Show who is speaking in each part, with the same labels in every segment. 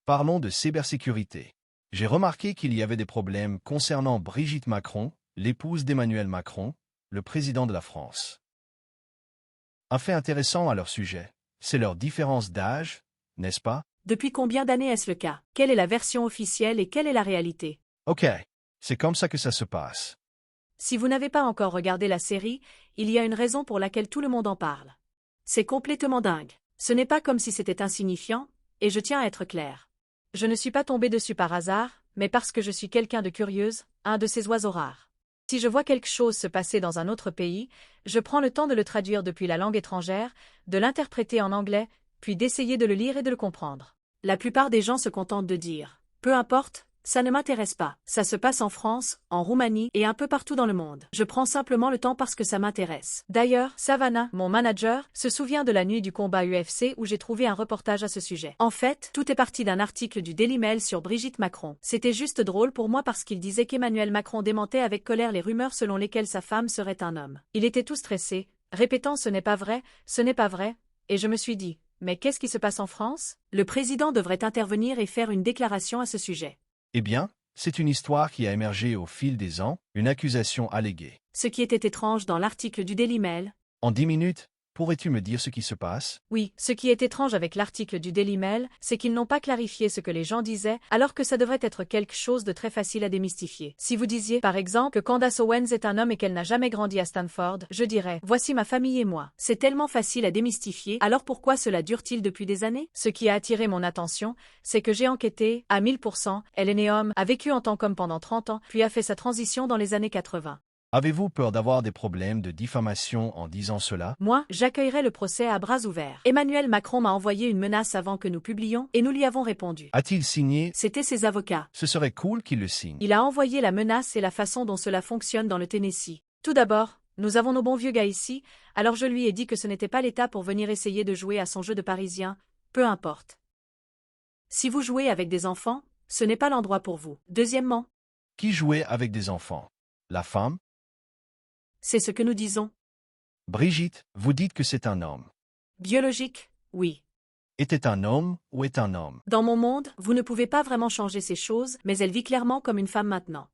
Speaker 1: Parlons de cybersécurité. J'ai remarqué qu'il y avait des problèmes concernant Brigitte Macron, l'épouse d'Emmanuel Macron, le président de la France. Un fait intéressant à leur sujet, c'est leur différence d'âge, n'est-ce pas?
Speaker 2: Depuis combien d'années est-ce le cas? Quelle est la version officielle et quelle est la réalité?
Speaker 1: Ok, c'est comme ça que ça se passe.
Speaker 2: Si vous n'avez pas encore regardé la série, il y a une raison pour laquelle tout le monde en parle. C'est complètement dingue. Ce n'est pas comme si c'était insignifiant, et je tiens à être clair. Je ne suis pas tombée dessus par hasard, mais parce que je suis quelqu'un de curieuse, un de ces oiseaux rares. Si je vois quelque chose se passer dans un autre pays, je prends le temps de le traduire depuis la langue étrangère, de l'interpréter en anglais, puis d'essayer de le lire et de le comprendre. La plupart des gens se contentent de dire « peu importe ». Ça ne m'intéresse pas. Ça se passe en France, en Roumanie et un peu partout dans le monde. Je prends simplement le temps parce que ça m'intéresse. D'ailleurs, Savannah, mon manager, se souvient de la nuit du combat UFC où j'ai trouvé un reportage à ce sujet. En fait, tout est parti d'un article du Daily Mail sur Brigitte Macron. C'était juste drôle pour moi parce qu'il disait qu'Emmanuel Macron démentait avec colère les rumeurs selon lesquelles sa femme serait un homme. Il était tout stressé, répétant « ce n'est pas vrai, ce n'est pas vrai », et je me suis dit « mais qu'est-ce qui se passe en France ?» Le président devrait intervenir et faire une déclaration à ce sujet.
Speaker 1: Eh bien, c'est une histoire qui a émergé au fil des ans, une accusation alléguée.
Speaker 2: Ce qui était étrange dans l'article du Daily Mail.
Speaker 1: En 10 minutes, pourrais-tu me dire ce qui se passe?
Speaker 2: Oui, ce qui est étrange avec l'article du Daily Mail, c'est qu'ils n'ont pas clarifié ce que les gens disaient, alors que ça devrait être quelque chose de très facile à démystifier. Si vous disiez, par exemple, que Candace Owens est un homme et qu'elle n'a jamais grandi à Stanford, je dirais, voici ma famille et moi. C'est tellement facile à démystifier, alors pourquoi cela dure-t-il depuis des années? Ce qui a attiré mon attention, c'est que j'ai enquêté, à 1000%, elle est née homme, a vécu en tant qu'homme pendant 30 ans, puis a fait sa transition dans les années 80.
Speaker 1: Avez-vous peur d'avoir des problèmes de diffamation en disant cela?
Speaker 2: Moi, j'accueillerai le procès à bras ouverts. Emmanuel Macron m'a envoyé une menace avant que nous publiions, et nous lui avons répondu.
Speaker 1: A-t-il signé?
Speaker 2: C'était ses avocats.
Speaker 1: Ce serait cool qu'il le signe.
Speaker 2: Il a envoyé la menace et la façon dont cela fonctionne dans le Tennessee. Tout d'abord, nous avons nos bons vieux gars ici, alors je lui ai dit que ce n'était pas l'état pour venir essayer de jouer à son jeu de Parisien, peu importe. Si vous jouez avec des enfants, ce n'est pas l'endroit pour vous. Deuxièmement,
Speaker 1: Qui jouait avec des enfants? La femme?
Speaker 2: c'est ce que nous disons.
Speaker 1: Brigitte, vous dites que c'est un homme.
Speaker 2: Biologique, oui.
Speaker 1: Était un homme ou est un homme?
Speaker 2: Dans mon monde, vous ne pouvez pas vraiment changer ces choses, mais elle vit clairement comme une femme maintenant.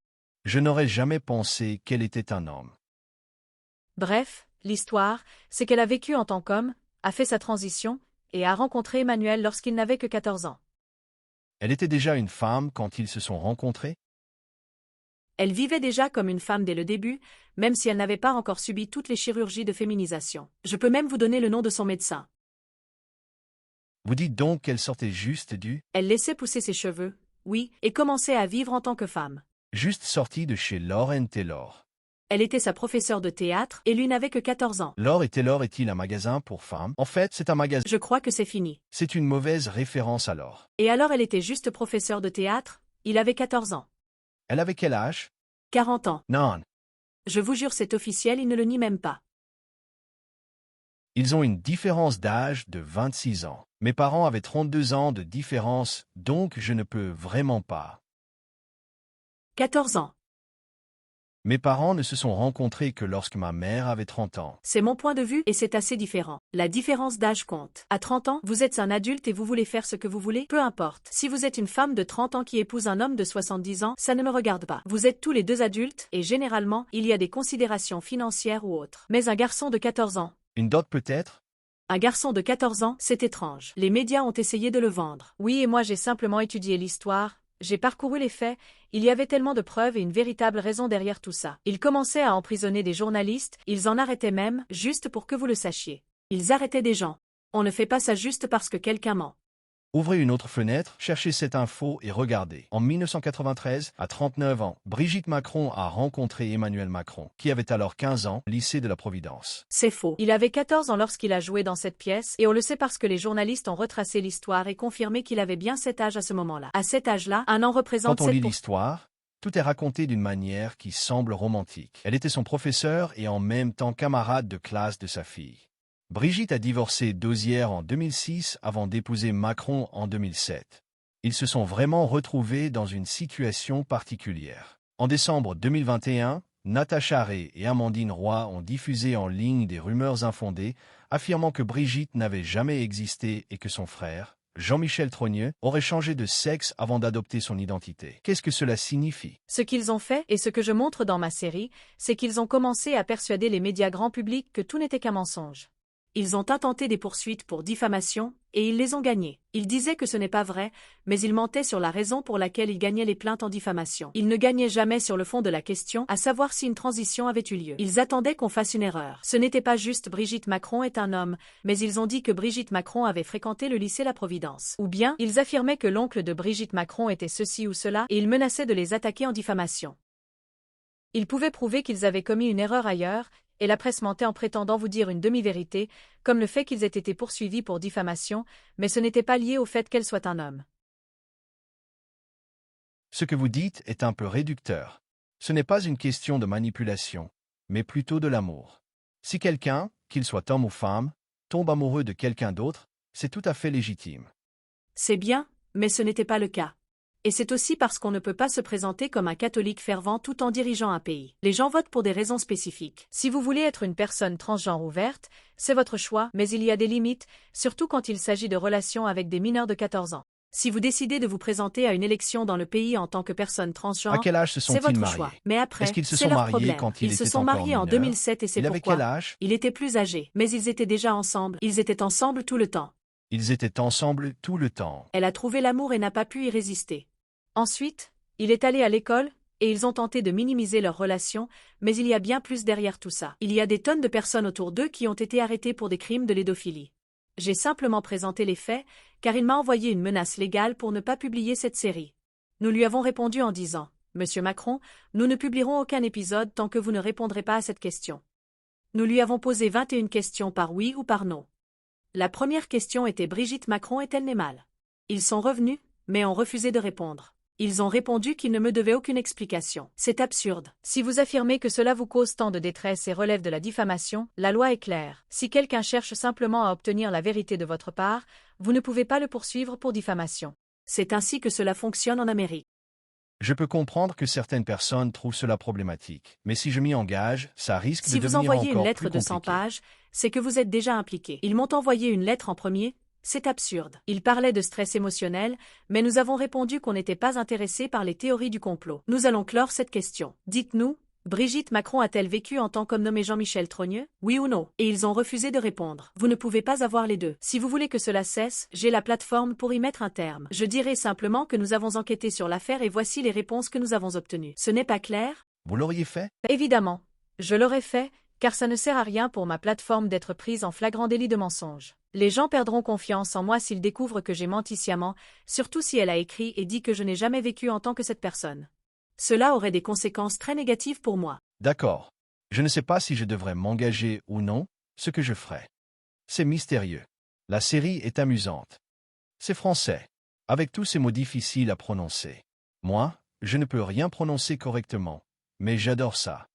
Speaker 1: Je n'aurais jamais pensé qu'elle était un homme.
Speaker 2: Bref, l'histoire, c'est qu'elle a vécu en tant qu'homme, a fait sa transition, et a rencontré Emmanuel lorsqu'il n'avait que 14 ans.
Speaker 1: Elle était déjà une femme quand ils se sont rencontrés?
Speaker 2: Elle vivait déjà comme une femme dès le début, même si elle n'avait pas encore subi toutes les chirurgies de féminisation. Je peux même vous donner le nom de son médecin.
Speaker 1: Vous dites donc qu'elle sortait juste du...
Speaker 2: Elle laissait pousser ses cheveux, oui, et commençait à vivre en tant que femme.
Speaker 1: Juste sortie de chez Lauren Taylor.
Speaker 2: Elle était sa professeure de théâtre et lui n'avait que 14 ans.
Speaker 1: Laure et Taylor est-il un magasin pour femmes? En fait, c'est un magasin.
Speaker 2: Je crois que c'est fini.
Speaker 1: C'est une mauvaise référence alors.
Speaker 2: Et alors elle était juste professeure de théâtre, il avait 14 ans.
Speaker 1: Elle avait quel âge?
Speaker 2: 40 ans.
Speaker 1: Non.
Speaker 2: Je vous jure, c'est officiel, il ne le nie même pas.
Speaker 1: Ils ont une différence d'âge de 26 ans. Mes parents avaient 32 ans de différence, donc je ne peux vraiment pas.
Speaker 2: 14 ans.
Speaker 1: Mes parents ne se sont rencontrés que lorsque ma mère avait 30 ans.
Speaker 2: C'est mon point de vue et c'est assez différent. La différence d'âge compte. À 30 ans, vous êtes un adulte et vous voulez faire ce que vous voulez, peu importe. Si vous êtes une femme de 30 ans qui épouse un homme de 70 ans, ça ne me regarde pas. Vous êtes tous les deux adultes et généralement, il y a des considérations financières ou autres. Mais un garçon de 14 ans,
Speaker 1: Une dot peut-être?
Speaker 2: un garçon de 14 ans, c'est étrange. Les médias ont essayé de le vendre. Oui, et moi j'ai simplement étudié l'histoire. J'ai parcouru les faits, il y avait tellement de preuves et une véritable raison derrière tout ça. Ils commençaient à emprisonner des journalistes, ils en arrêtaient même, juste pour que vous le sachiez. Ils arrêtaient des gens. On ne fait pas ça juste parce que quelqu'un ment.
Speaker 1: Ouvrez une autre fenêtre, cherchez cette info et regardez. En 1993, à 39 ans, Brigitte Macron a rencontré Emmanuel Macron, qui avait alors 15 ans, lycée de la Providence.
Speaker 2: C'est faux. Il avait 14 ans lorsqu'il a joué dans cette pièce, et on le sait parce que les journalistes ont retracé l'histoire et confirmé qu'il avait bien cet âge à ce moment-là. À cet âge-là, un an représente
Speaker 1: Quand on lit
Speaker 2: 7%.
Speaker 1: l'histoire, tout est raconté d'une manière qui semble romantique. Elle était son professeur et en même temps camarade de classe de sa fille. Brigitte a divorcé d'Osière en 2006 avant d'épouser Macron en 2007. Ils se sont vraiment retrouvés dans une situation particulière. En décembre 2021, Natacha Ray et Amandine Roy ont diffusé en ligne des rumeurs infondées, affirmant que Brigitte n'avait jamais existé et que son frère, Jean-Michel Trogneux, aurait changé de sexe avant d'adopter son identité. Qu'est-ce que cela signifie?
Speaker 2: Ce qu'ils ont fait, et ce que je montre dans ma série, c'est qu'ils ont commencé à persuader les médias grand public que tout n'était qu'un mensonge. Ils ont intenté des poursuites pour diffamation, et ils les ont gagnées. Ils disaient que ce n'est pas vrai, mais ils mentaient sur la raison pour laquelle ils gagnaient les plaintes en diffamation. Ils ne gagnaient jamais sur le fond de la question, à savoir si une transition avait eu lieu. Ils attendaient qu'on fasse une erreur. Ce n'était pas juste Brigitte Macron est un homme, mais ils ont dit que Brigitte Macron avait fréquenté le lycée La Providence. Ou bien, ils affirmaient que l'oncle de Brigitte Macron était ceci ou cela, et ils menaçaient de les attaquer en diffamation. Ils pouvaient prouver qu'ils avaient commis une erreur ailleurs, et la presse mentait en prétendant vous dire une demi-vérité, comme le fait qu'ils aient été poursuivis pour diffamation, mais ce n'était pas lié au fait qu'elle soit un homme.
Speaker 1: Ce que vous dites est un peu réducteur. Ce n'est pas une question de manipulation, mais plutôt de l'amour. Si quelqu'un, qu'il soit homme ou femme, tombe amoureux de quelqu'un d'autre, c'est tout à fait légitime.
Speaker 2: C'est bien, mais ce n'était pas le cas. Et c'est aussi parce qu'on ne peut pas se présenter comme un catholique fervent tout en dirigeant un pays. Les gens votent pour des raisons spécifiques. Si vous voulez être une personne transgenre ouverte, c'est votre choix, mais il y a des limites, surtout quand il s'agit de relations avec des mineurs de 14 ans. Si vous décidez de vous présenter à une élection dans le pays en tant que personne
Speaker 1: À
Speaker 2: transgenre,
Speaker 1: quel âge se
Speaker 2: c'est
Speaker 1: sont-ils
Speaker 2: votre
Speaker 1: mariés?
Speaker 2: choix. Mais après,
Speaker 1: Est-ce qu'ils se
Speaker 2: c'est
Speaker 1: sont
Speaker 2: leur
Speaker 1: mariés
Speaker 2: problème.
Speaker 1: quand ils
Speaker 2: Ils se
Speaker 1: étaient
Speaker 2: sont
Speaker 1: encore
Speaker 2: mariés en
Speaker 1: mineurs?
Speaker 2: 2007 et c'est
Speaker 1: Il avait
Speaker 2: pourquoi.
Speaker 1: quel âge?
Speaker 2: Il était plus âgé, mais ils étaient déjà ensemble. Ils étaient ensemble tout le temps.
Speaker 1: Ils étaient ensemble tout le temps.
Speaker 2: Elle a trouvé l'amour et n'a pas pu y résister. Ensuite, il est allé à l'école, et ils ont tenté de minimiser leur relation, mais il y a bien plus derrière tout ça. Il y a des tonnes de personnes autour d'eux qui ont été arrêtées pour des crimes de pédophilie. J'ai simplement présenté les faits, car il m'a envoyé une menace légale pour ne pas publier cette série. Nous lui avons répondu en disant « Monsieur Macron, nous ne publierons aucun épisode tant que vous ne répondrez pas à cette question. » Nous lui avons posé 21 questions par oui ou par non. La première question était « Brigitte Macron est-elle née mal ?» Ils sont revenus, mais ont refusé de répondre. Ils ont répondu qu'ils ne me devaient aucune explication. C'est absurde. Si vous affirmez que cela vous cause tant de détresse et relève de la diffamation, la loi est claire. Si quelqu'un cherche simplement à obtenir la vérité de votre part, vous ne pouvez pas le poursuivre pour diffamation. C'est ainsi que cela fonctionne en Amérique.
Speaker 1: Je peux comprendre que certaines personnes trouvent cela problématique, mais si je m'y engage, ça risque de
Speaker 2: Si vous
Speaker 1: devenir
Speaker 2: envoyez une
Speaker 1: encore
Speaker 2: lettre
Speaker 1: plus
Speaker 2: de 100
Speaker 1: compliqué.
Speaker 2: pages, c'est que vous êtes déjà impliqué. Ils m'ont envoyé une lettre en premier. C'est absurde. Ils parlaient de stress émotionnel, mais nous avons répondu qu'on n'était pas intéressés par les théories du complot. Nous allons clore cette question. Dites-nous, Brigitte Macron a-t-elle vécu en tant qu'homme nommé Jean-Michel Trogneux? Oui ou non? Et ils ont refusé de répondre. Vous ne pouvez pas avoir les deux. Si vous voulez que cela cesse, j'ai la plateforme pour y mettre un terme. Je dirai simplement que nous avons enquêté sur l'affaire et voici les réponses que nous avons obtenues. Ce n'est pas clair?
Speaker 1: Vous l'auriez fait?
Speaker 2: Évidemment. Je l'aurais fait, car ça ne sert à rien pour ma plateforme d'être prise en flagrant délit de mensonge. Les gens perdront confiance en moi s'ils découvrent que j'ai menti sciemment, surtout si elle a écrit et dit que je n'ai jamais vécu en tant que cette personne. Cela aurait des conséquences très négatives pour moi.
Speaker 1: D'accord. Je ne sais pas si je devrais m'engager ou non, ce que je ferai. C'est mystérieux. La série est amusante. C'est français, avec tous ces mots difficiles à prononcer. Moi, je ne peux rien prononcer correctement, mais j'adore ça.